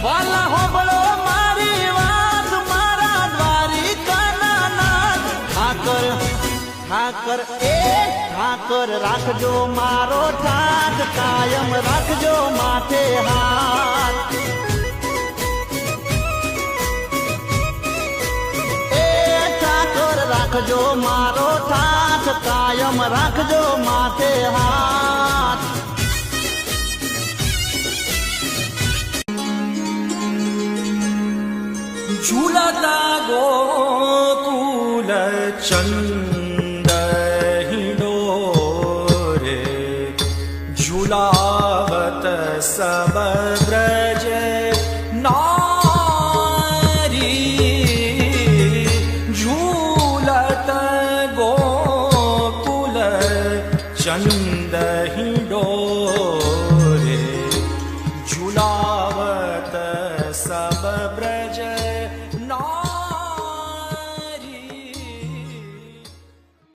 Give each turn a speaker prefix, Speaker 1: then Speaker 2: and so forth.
Speaker 1: વાલા હોબળો મારી વાત મારા દ્વારિકાના નાથ ઠાકર ઠાકર રાખજો મારો ઠાઠ કાયમ રાખજો માથે હાથ ઠાકર રાખજો મારો ઠાઠ કાયમ રાખજો માથે હાથ
Speaker 2: झूलता गोकुल चंद हिडोरे झूलावत सब ब्रज नारी झूलत गोकुल चंद हिडोरे झूलावत सब ब्रज